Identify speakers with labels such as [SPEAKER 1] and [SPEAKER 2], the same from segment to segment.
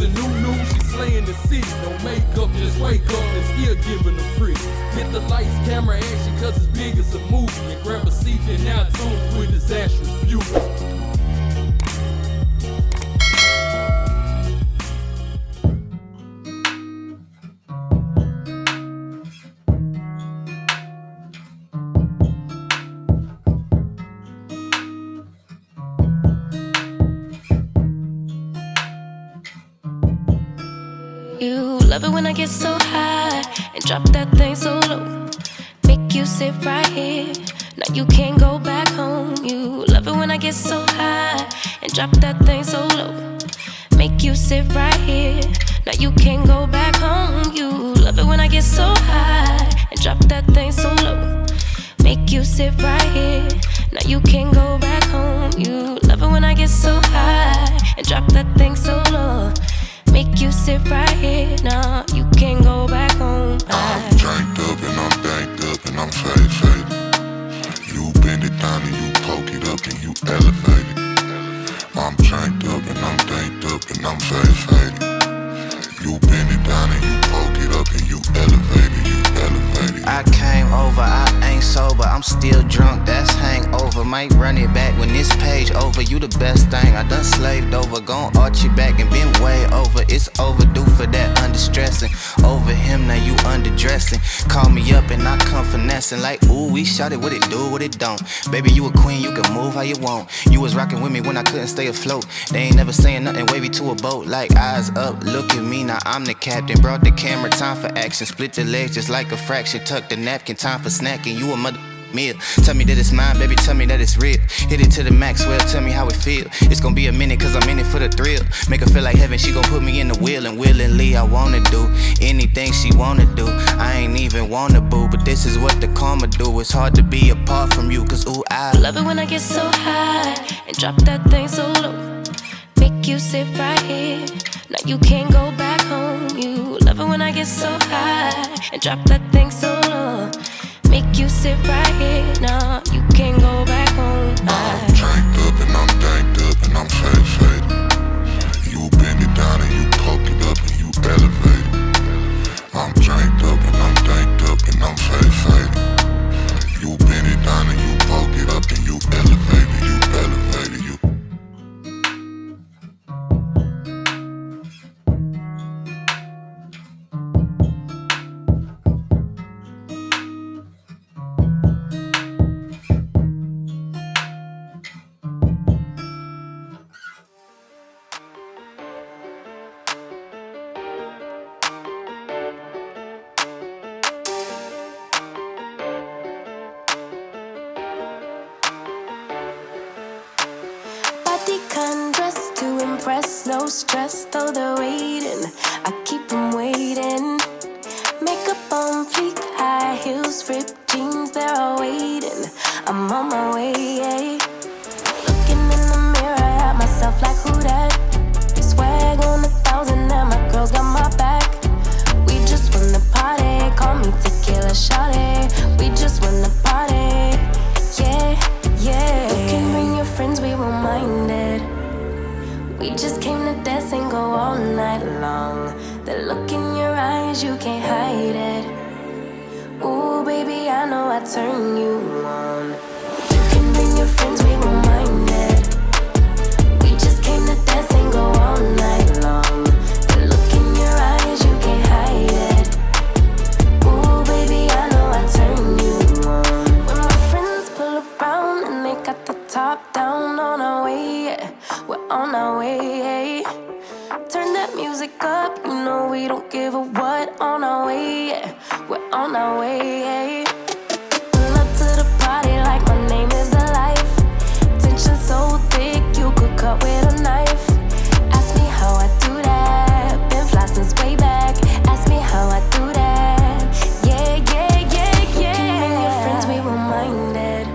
[SPEAKER 1] the new, she's slaying the city. No makeup, just wake up and still giving them pretty. Hit the lights, camera, action, cause it's big as a movie. And grab a seat and now tune with disastrous beauty.
[SPEAKER 2] You love it when I get so high and drop that thing so low. Make you sit right here. Now you can't go back home. You love it when I get so high and drop that thing so low. Make you sit right here. Now you can't go back home. You love it when I get so high and drop that thing so low. Make you sit right here. Now you can't go back home. You love it when I get so high and drop that thing so low. Make you sit right here, nah, you can't go back home.
[SPEAKER 3] I'm drank up and I'm banked up and I'm faded. You bend it down and you poke it up and you elevate it. I'm drank up and I'm banked up and I'm faded. You bend it down and you poke it up and you elevate it, I came over, I ain't sober, I'm still drunk, that's hangover. Might run it back when this page over. You the best thing I done slaved over. Gon' arch your back and been way over. It's overdue for that understressing. Over him, now you underdressing. Call me up and I come finessing. Like, ooh, we shot it, what it do, what it don't. Baby, you a queen, you can move how you want. You was rocking with me when I couldn't stay afloat. They ain't never saying nothing wavy to a boat. Like, eyes up, look at me, now I'm the captain. Brought the camera, time for action. Split the legs just like a fraction. Tuck the napkin, time for snacking. You a mother meal. Tell me that it's mine, baby, tell me that it's real. Hit it to the max, well, tell me how it feel. It's gonna be a minute, cause I'm in it for the thrill. Make her feel like heaven, she gon' put me in the wheel. And willingly, I wanna do anything she wanna do. I ain't even wanna boo, but this is what the karma do. It's hard to be apart from you, cause ooh, I
[SPEAKER 2] love it when I get so high and drop that thing so low. Make you sit right here. Now you can't go back home. You love it when I get so high and drop that thing so low. Make you sit right here. Now you can't go back home.
[SPEAKER 3] I'm drank up and I'm danked up and I'm faded. You bend it down and you poke it up and you elevate it. I'm drank up and I'm danked up and I'm faded. You bend it down and you poke it up and you elevate it, you elevate it, you.
[SPEAKER 2] No stress, though they're waiting. I keep them waiting. Makeup on fleek, high heels, ripped jeans, they're all waiting. I'm on my way. Looking in the mirror at myself like who that? Swag on 1,000 and my girls got my back. We just won the party, call me tequila shawty. We just won the party, yeah, yeah. You can bring your friends, we won't mind it. We just came to dance and go all night long. The look in your eyes, you can't hide it. Ooh, baby, I know I turn you on. You can bring your friends, we won't mind it. We just came to dance and go all night long. The look in your eyes, you can't hide it. Ooh, baby, I know I turn you on. When my friends pull around and they got the top down, on our way, yeah. We're on our way. Turn that music up, you know we don't give a what. On our way, yeah. We're on our way. Pull up to the party like my name is the life. Tension so thick, you could cut with a knife. Ask me how I do that. Been fly since way back. Ask me how I do that. Yeah, yeah, yeah, yeah. You can bring your friends, we won't mind it.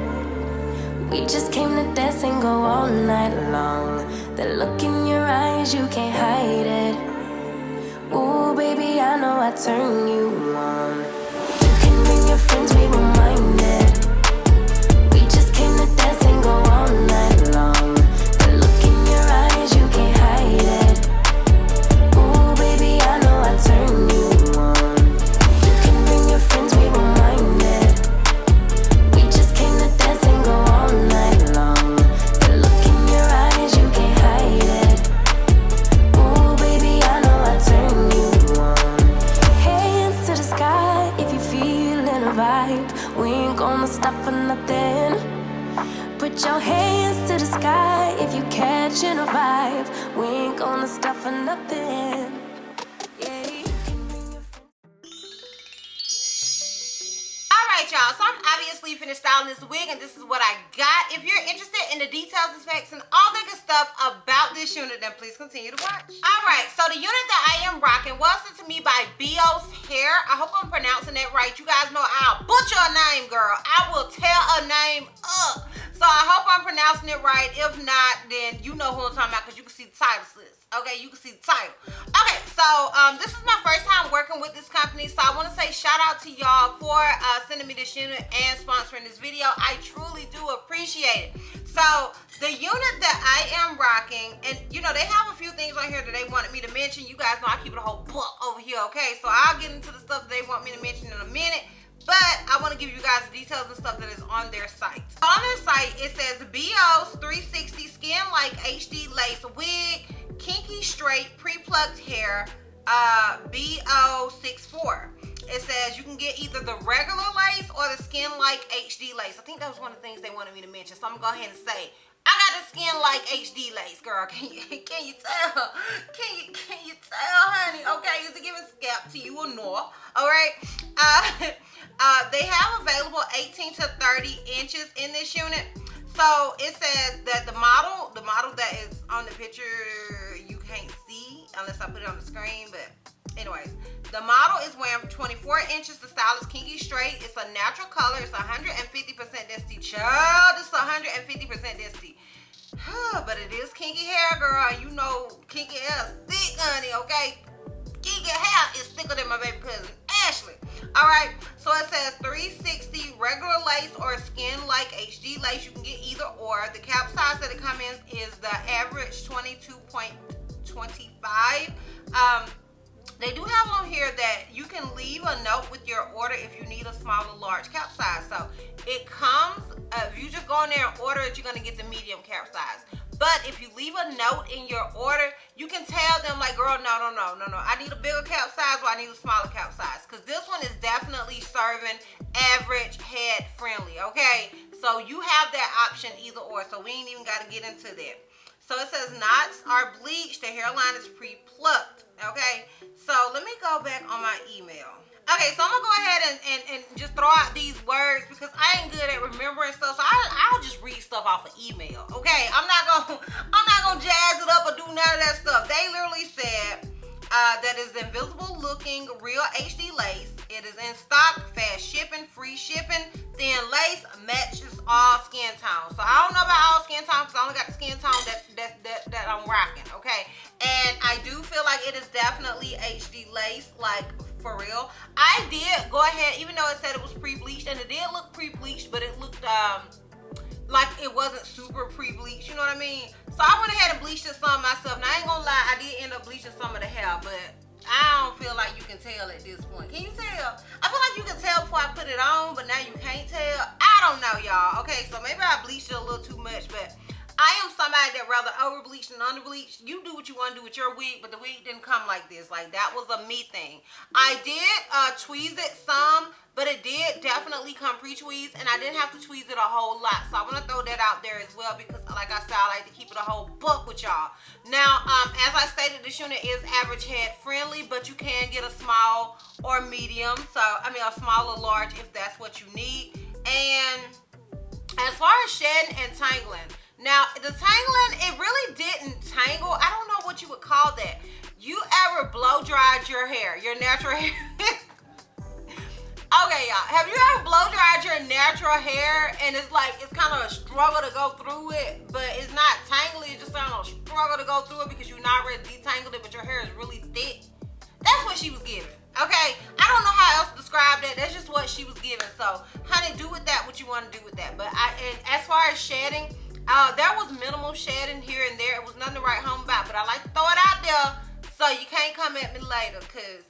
[SPEAKER 2] We just came to dance and go all night long. The look in your eyes, you can't hide it. Ooh, baby, I know I turn you on. You can bring your friends, we won't mind it. We just came to dance and go all night long. The look in your eyes, you can't hide it. Ooh, original vibe. We ain't gonna stop for nothing. Yeah, you can bring your friends.
[SPEAKER 4] Alright y'all, so I'm obviously finished styling this wig and this is what I got. If you're interested in the details and specs and all that good stuff about this unit, then please continue to watch. Alright, so the unit that I am rocking was sent to me by Beeos hair. I hope I'm pronouncing that right. You guys know I'll butcher a name, girl. I will tear a name up. So I hope I'm pronouncing it right. If not, then you know who I'm talking about because you can see the title list. Okay, you can see the title. Okay, so this is my first time working with this company, so I want to say shout out to y'all for sending me this unit and sponsoring this video. I truly do appreciate it. So the unit that I am rocking, and you know, they have a few things on here that they wanted me to mention. You guys know I keep it a whole book over here, okay? So I'll get into the stuff that they want me to mention in a minute. But I want to give you guys the details and stuff that is on their site. On their site, it says Beeos 360 Skin Like HD Lace Wig, Kinky Straight Pre-Plucked Hair, BO64. It says you can get either the regular lace or the Skin Like HD Lace. I think that was one of the things they wanted me to mention. So I'm going to go ahead and say, I got the Skin Like HD Lace, girl. Can you tell? Can you tell, honey? Okay, is it giving scalp to you or no? All right. They have available 18 to 30 inches in this unit. So it says that the model that is on the picture, you can't see unless I put it on the screen. But anyways, the model is wearing 24 inches. The style is Kinky Straight. It's a natural color. It's 150% density. Child, it's 150% density. But it is kinky hair, girl. You know kinky hair is thick, honey, okay? Kinky hair is thicker than my baby cousin, Ashley. Alright, so it says 360 regular lace or Skin Like HD lace. You can get either or. The cap size that it comes in is the average 22.25. They do have on here that you can leave a note with your order if you need a small or large cap size. So it comes, if you just go in there and order it, you're going to get the medium cap size. But if you leave a note in your order, you can tell them like, girl, no. I need a bigger cap size or I need a smaller cap size. Because this one is definitely serving average head friendly, okay? So you have that option either or. So we ain't even got to get into that. So it says knots are bleached. The hairline is pre-plucked, okay? So let me go back on my email. Okay, so I'm gonna go ahead and just throw out these words because I ain't good at remembering stuff. So I'll just read stuff off of email, okay? I'm not gonna jazz it up or do none of that stuff. They literally said that is invisible looking real HD lace. It is in stock, fast shipping, free shipping, thin lace, matches all skin tones. So I don't know about all skin tones because I only got the skin tone that I'm rocking, okay? And I do feel like it is definitely HD lace, like for real. I did go ahead, even though it said it was pre-bleached, and it did look pre-bleached, but it looked like it wasn't super pre-bleached, you know what I mean? So I went ahead and bleached it some myself. Now I ain't gonna lie, I did end up bleaching some of the hair, but I don't feel like you can tell at this point. Can you tell? I feel like you can tell before I put it on, but now you can't tell. I don't know, y'all. Okay, so maybe I bleached it a little too much, but I am somebody that rather over bleach than under bleach. You do what you want to do with your wig, but the wig didn't come like this. Like, that was a me thing. I did tweeze it some, but it did definitely come pre-tweezed, and I didn't have to tweeze it a whole lot. So I want to throw that out there as well because, like I said, I like to keep it a whole buck with y'all. Now, as I stated, this unit is average head friendly, but you can get a small or medium. So, I mean, a small or large if that's what you need. And as far as shedding and tangling, now, the tangling, it really didn't tangle. I don't know what you would call that. You ever blow dried your hair, your natural hair? Okay, y'all. Have you ever blow dried your natural hair and it's like, it's kind of a struggle to go through it, but it's not tangly. It's just kind of a struggle to go through it because you're not ready to detangle it, but your hair is really thick. That's what she was giving. Okay, I don't know how else to describe that. That's just what she was giving. So, honey, do with that what you want to do with that. But and as far as shedding, there was minimal shedding here and there. It was nothing to write home about, but I like to throw it out there so you can't come at me later because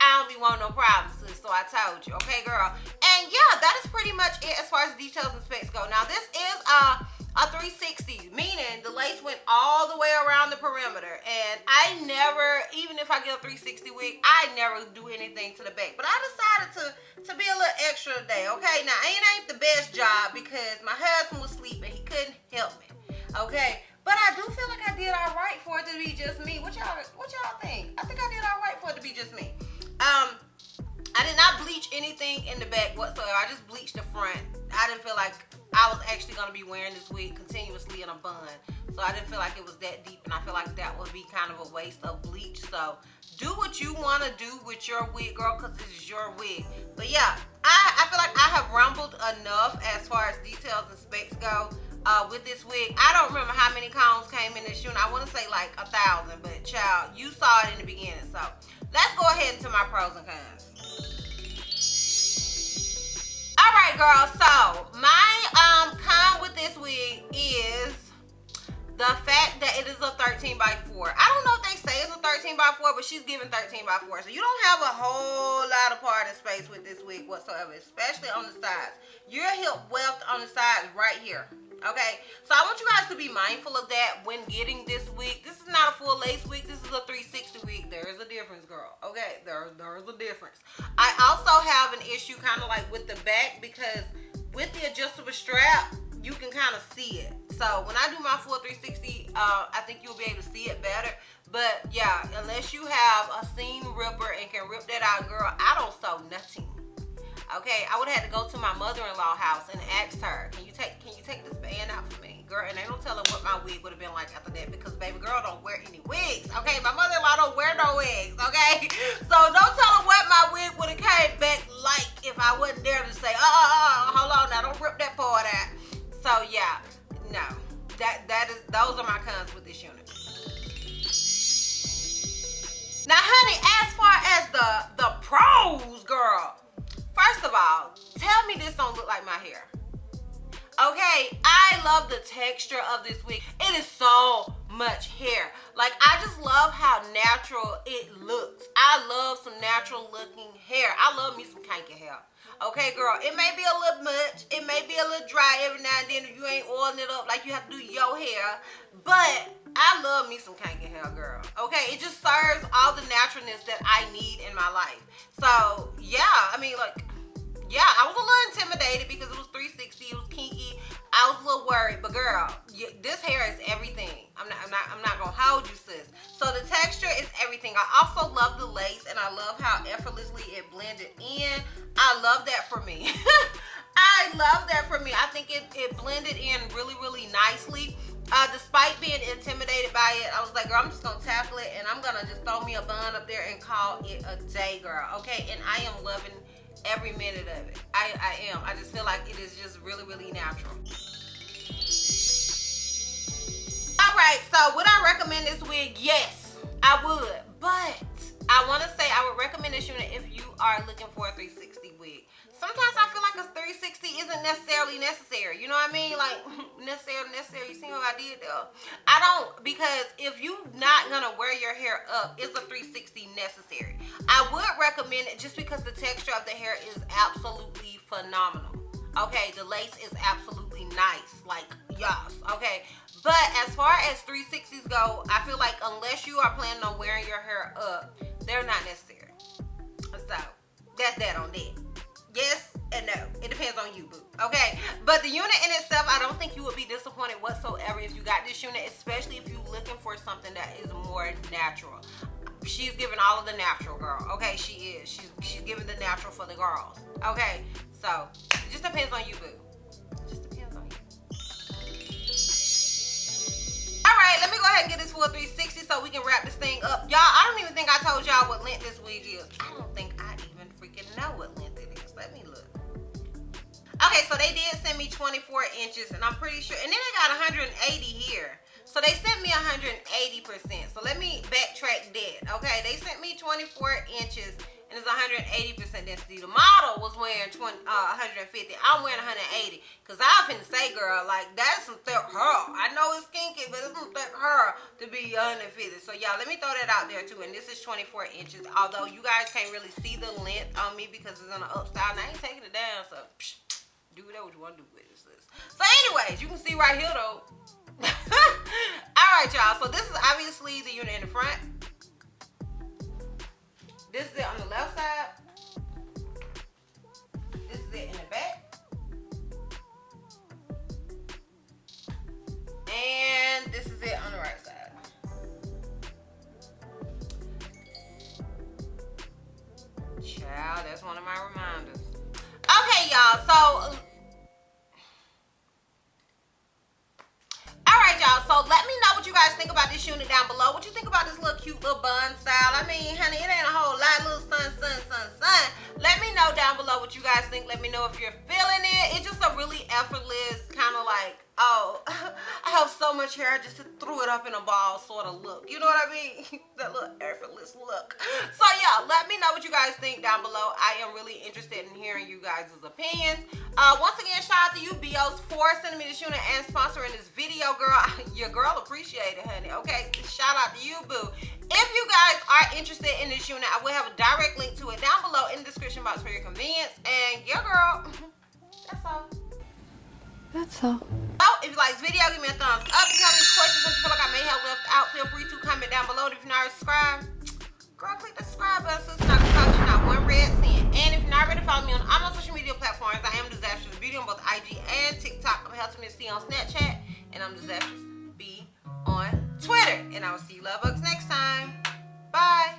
[SPEAKER 4] I don't be wanting no problems, sis, so I told you. Okay, girl? And yeah, that is pretty much it as far as details and specs go. Now, this is a 360, meaning the lace went all the way around the perimeter. And I never, even if I get a 360 wig, I never do anything to the back. But I decided to be a little extra today, okay? Now, it ain't the best job because my husband was asleep and he couldn't help me, okay? anything in the back whatsoever. I just bleached the front. I didn't feel like I was actually going to be wearing this wig continuously in a bun. So I didn't feel like it was that deep, and I feel like that would be kind of a waste of bleach. So do what you want to do with your wig, girl, because this is your wig. But yeah, I feel like I have rumbled enough as far as details and specs go with this wig. I don't remember how many combs came in this unit. I want to say like 1,000, but child, you saw it in the beginning. So let's go ahead into my pros and cons. All right, girl, so my con with this wig is the fact that it is a 13x4. I don't know if they say it's a 13x4, but she's giving 13x4. So you don't have a whole lot of parting space with this wig whatsoever, especially on the sides. Your hip weft on the sides right here. Okay, so I want you guys to be mindful of that when getting this wig. This is not a full lace wig. This is a 360 wig. There is a difference, girl. Okay, there is a difference. I also have an issue kind of like with the back, because with the adjustable strap, you can kind of see it. So when I do my full 360, I think you'll be able to see it better. But yeah, unless you have a seam ripper and can rip that out, girl, I don't sew nothing. Okay, I would have had to go to my mother-in-law house and ask her, can you take this band out for me, girl? And they don't tell her what my wig would have been like after that, because baby girl don't wear any wigs. Okay, my mother-in-law don't wear no wigs. Okay, so don't tell her what my wig would have came back like if I wasn't there to say, hold on now, don't rip that part out. So yeah, no, those are my cons with this unit. Now, honey, as far as the pros, girl. First of all, tell me this don't look like my hair. Okay, I love the texture of this wig. It is so much hair. Like, I just love how natural it looks. I love some natural looking hair. I love me some kinky hair. Okay, girl, it may be a little much. It may be a little dry every now and then if you ain't oiling it up like you have to do your hair. But I love me some kinky hair, girl. Okay, it just serves all the naturalness that I need in my life. So, yeah, I mean, like, yeah, I was a little intimidated because it was 360, it was kinky. I was a little worried, but girl, this hair is everything. I'm not gonna hold you, sis. So the texture is everything. I also love the lace, and I love how effortlessly it blended in. I love that for me. I love that for me. I think it blended in really, really nicely. Despite being intimidated by it, I was like, girl, I'm just gonna tackle it, and I'm gonna just throw me a bun up there and call it a day, girl. Okay, and I am loving every minute of it. I am. I just feel like it is just really, really natural. All right, so would I recommend this wig? Yes, I would. But I want to say I would recommend this unit if you are looking for a 360 wig. Sometimes I feel like a 360 isn't necessarily necessary. You know what I mean? Like, necessary. You see what I did there? I don't, because if you're not going to wear your hair up, is a 360 necessary? I would recommend it just because the texture of the hair is absolutely phenomenal. Okay, the lace is absolutely nice. Like, yes, okay? But as far as 360s go, I feel like unless you are planning on wearing your hair up, they're not necessary. So, that's that on that. Yes and no. It depends on you, boo. Okay? But the unit in itself, I don't think you would be disappointed whatsoever if you got this unit, especially if you're looking for something that is more natural. She's giving all of the natural, girl. Okay? She is. She's giving the natural for the girls. Okay? So, it just depends on you, boo. It just depends on you. Alright, let me go ahead and get this full 360 so we can wrap this thing up. Y'all, I don't even think I told y'all what length this wig is. I don't think I even freaking know what length it is. Let me look. Okay, so they did send me 24 inches, and I'm pretty sure, and then they got 180 here. So they sent me 180%. So let me backtrack that. Okay, they sent me 24 inches, and it's 180% density. The model was wearing 150. I'm wearing 180. Because I've been say, girl, like, that's some thick hair. I know it's kinky, but it's some thick hair to be 150. So, y'all, let me throw that out there, too. And this is 24 inches. Although you guys can't really see the length on me because it's on the up style. And I ain't taking it down, so do whatever you want to do with it, sis. So, anyways, you can see right here, though. Alright, y'all. So, this is obviously the unit in the front. This is it on the left side. This is it in the back. And this is it on the right side. Child, that's one of my reminders. So alright, y'all, so let me know what you guys think about this unit down below. What you think about this little cute little bun style? I mean, honey, it ain't a whole lot. Little sun. Let me know down below what you guys think. Let me know if you're feeling it. It's just a really effortless kind of like, oh, I have so much hair, I just threw it up in a ball sort of look. You know what I mean? That little effortless look. So yeah, let me know what you guys think down below. I am really interested in hearing you guys' opinions. Once again, shout out to you, Beeos, for sending me this unit and sponsoring this video, girl. Your girl appreciate it, honey. Okay, shout out to you, boo. If you guys are interested in this unit, I will have a direct link to it down below in the description box for your convenience. And yeah, girl, that's all.
[SPEAKER 2] That's all.
[SPEAKER 4] So, if you like this video, give me a thumbs up. If you have any questions that you feel like I may have left out, feel free to comment down below. If you're not subscribed, girl, click the subscribe button so it's not gonna cost you not one red cent. And if you're not ready to follow me on all my social media platforms, I am DizastrousBeauty on both IG and TikTok. I'm helping me see on Snapchat, and I'm DizastrousB on Twitter. And I will see you love bugs next time. Bye.